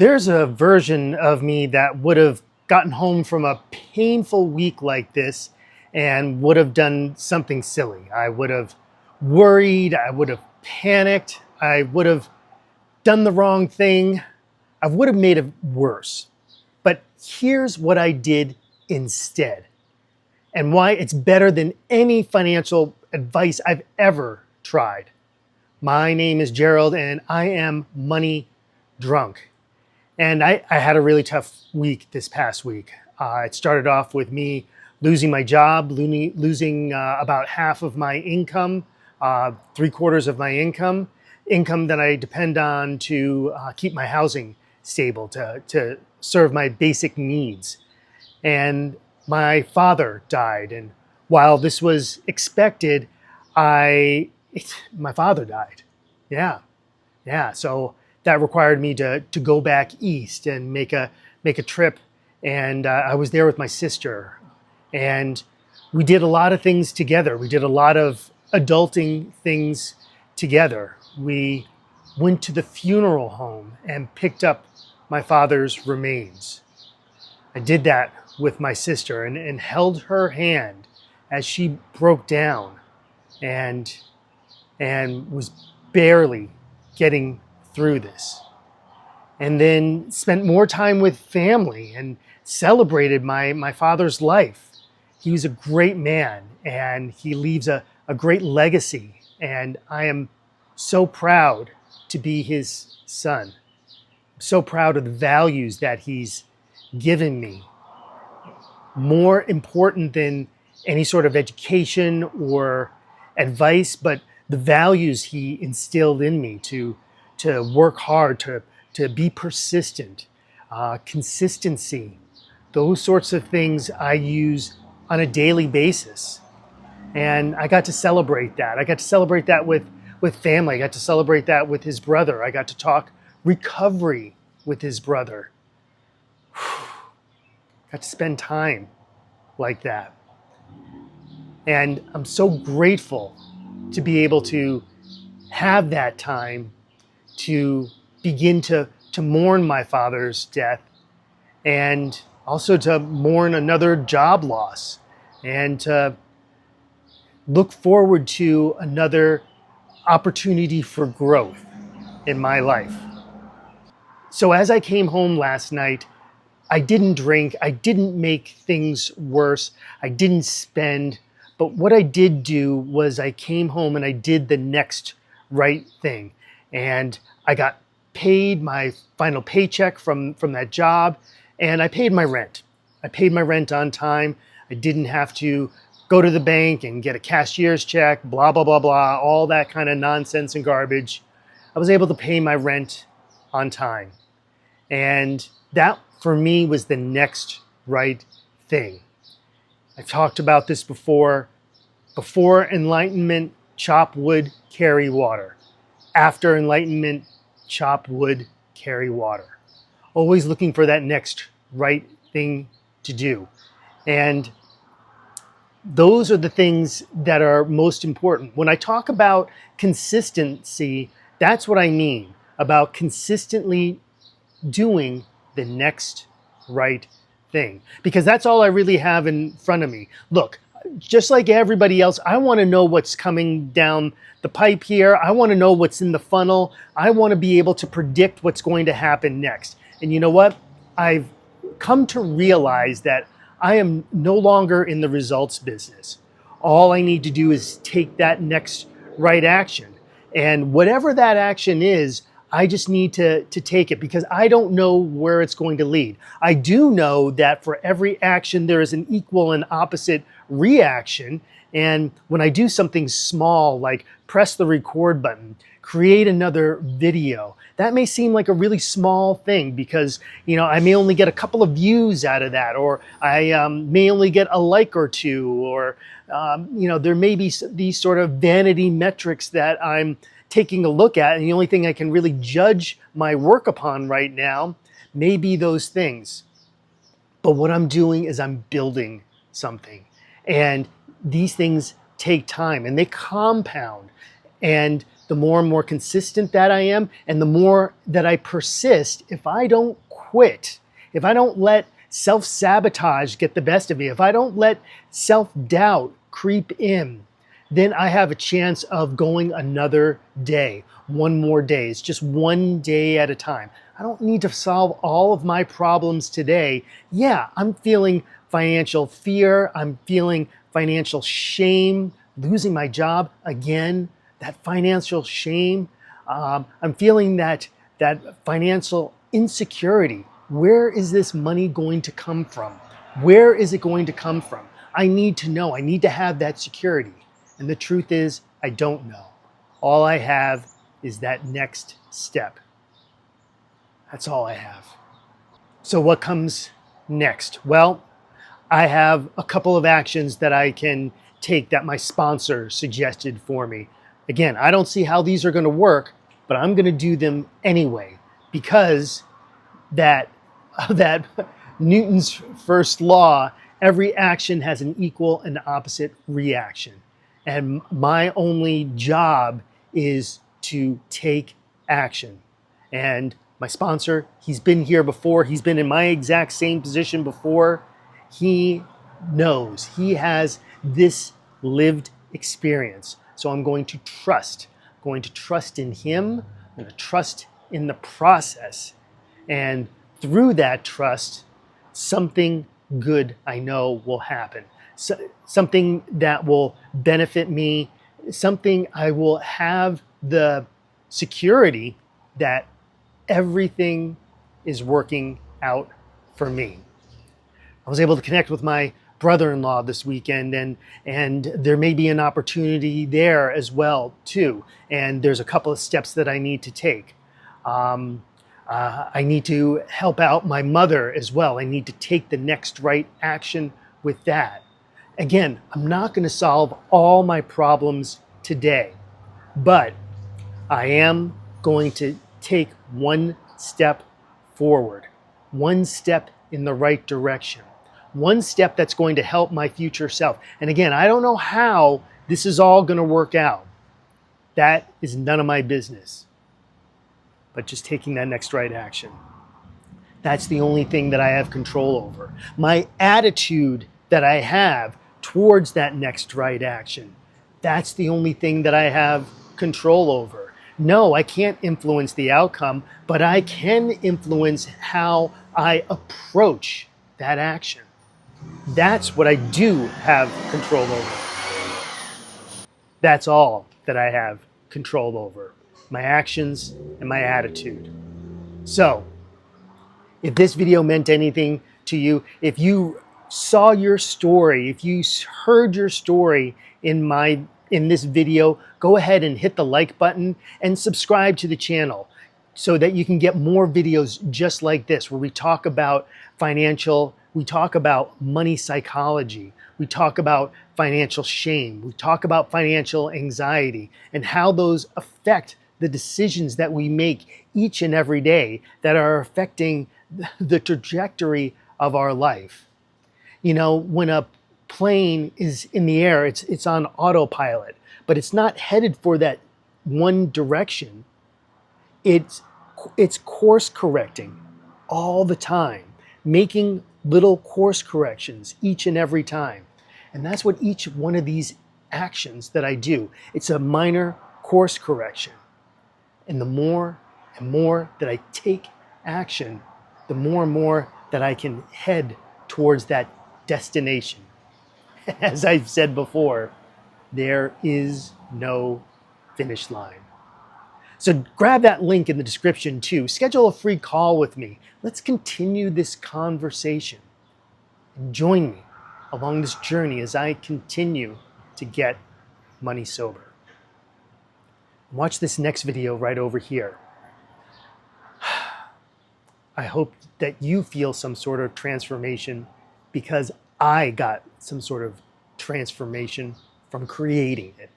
There's a version of me that would have gotten home from a painful week like this and would have done something silly. I would have worried, I would have panicked, I would have done the wrong thing, I would have made it worse. But here's what I did instead, and why it's better than any financial advice I've ever tried. My name is Gerald, and I am money drunk. And I had a really tough week this past week. It started off with me losing my job, losing about half of my income, 3/4 of my income that I depend on to keep my housing stable, to serve my basic needs. And my father died. And while this was expected, my father died. Yeah. Yeah, so that required me to go back east and make a trip, and I was there with my sister, and we did a lot of things together. We did a lot of adulting things together. We went to the funeral home and picked up my father's remains. I did that with my sister and held her hand as she broke down and was barely getting through this. And then spent more time with family and celebrated my father's life. He was a great man, and he leaves a great legacy. And I am so proud to be his son. I'm so proud of the values that he's given me. More important than any sort of education or advice, but the values he instilled in me to work hard, to be persistent, consistency. Those sorts of things I use on a daily basis. And I got to celebrate that. I got to celebrate that with family. I got to celebrate that with his brother. I got to talk recovery with his brother. Got to spend time like that. And I'm so grateful to be able to have that time to begin to mourn my father's death, and also to mourn another job loss, and to look forward to another opportunity for growth in my life. So as I came home last night, I didn't drink, I didn't make things worse, I didn't spend, but what I did do was I came home and I did the next right thing. And I got paid my final paycheck from that job, and I paid my rent. I paid my rent on time. I didn't have to go to the bank and get a cashier's check, blah, blah, blah, blah, all that kind of nonsense and garbage. I was able to pay my rent on time. And that, for me, was the next right thing. I've talked about this before. Before enlightenment, chop wood, carry water. After enlightenment, chop wood, carry water. Always looking for that next right thing to do. And those are the things that are most important. When I talk about consistency, that's what I mean, about consistently doing the next right thing. Because that's all I really have in front of me. Look, just like everybody else, I want to know what's coming down the pipe here. I want to know what's in the funnel. I want to be able to predict what's going to happen next. And you know what? I've come to realize that I am no longer in the results business. All I need to do is take that next right action. And whatever that action is, I just need to take it, because I don't know where it's going to lead. I do know that for every action, there is an equal and opposite reaction. And when I do something small, like press the record button, create another video, that may seem like a really small thing, because I may only get a couple of views out of that, or I may only get a like or two, or there may be these sort of vanity metrics that I'm taking a look at, and the only thing I can really judge my work upon right now may be those things. But what I'm doing is I'm building something, and these things take time and they compound. And the more and more consistent that I am, and the more that I persist, if I don't quit, if I don't let self-sabotage get the best of me, if I don't let self-doubt creep in, then I have a chance of going another day, one more day. It's just one day at a time. I don't need to solve all of my problems today. Yeah, I'm feeling financial fear. I'm feeling financial shame, losing my job again, that financial shame. I'm feeling that financial insecurity. Where is this money going to come from? Where is it going to come from? I need to know. I need to have that security. And the truth is, I don't know. All I have is that next step. That's all I have. So what comes next? Well, I have a couple of actions that I can take that my sponsor suggested for me. Again, I don't see how these are going to work, but I'm going to do them anyway because that Newton's first law, every action has an equal and opposite reaction. And my only job is to take action. And my sponsor, he's been here before. He's been in my exact same position before. He knows, he has this lived experience. So I'm going to trust. I'm going to trust in him. I'm going to trust in the process. And through that trust, something good I know will happen. So, something that will benefit me, something I will have the security that everything is working out for me. I was able to connect with my brother-in-law this weekend, and there may be an opportunity there as well too. And there's a couple of steps that I need to take. I need to help out my mother as well. I need to take the next right action with that. Again, I'm not going to solve all my problems today, but I am going to take one step forward, one step in the right direction, one step that's going to help my future self. And again, I don't know how this is all going to work out. That is none of my business. But just taking that next right action. That's the only thing that I have control over. My attitude that I have towards that next right action. That's the only thing that I have control over. No, I can't influence the outcome, but I can influence how I approach that action. That's what I do have control over. That's all that I have control over. My actions and my attitude. So, if this video meant anything to you, if you saw your story, if you heard your story in this video, go ahead and hit the like button and subscribe to the channel so that you can get more videos just like this, where we talk about we talk about money psychology, we talk about financial shame, we talk about financial anxiety and how those affect the decisions that we make each and every day that are affecting the trajectory of our life. You know, when a plane is in the air, it's on autopilot, but it's not headed for that one direction. It's course correcting all the time, making little course corrections each and every time. And that's what each one of these actions that I do, it's a minor course correction. And the more and more that I take action, the more and more that I can head towards that destination. As I've said before, there is no finish line. So grab that link in the description too. Schedule a free call with me. Let's continue this conversation and join me along this journey as I continue to get money sober. Watch this next video right over here. I hope that you feel some sort of transformation because I got some sort of transformation from creating it.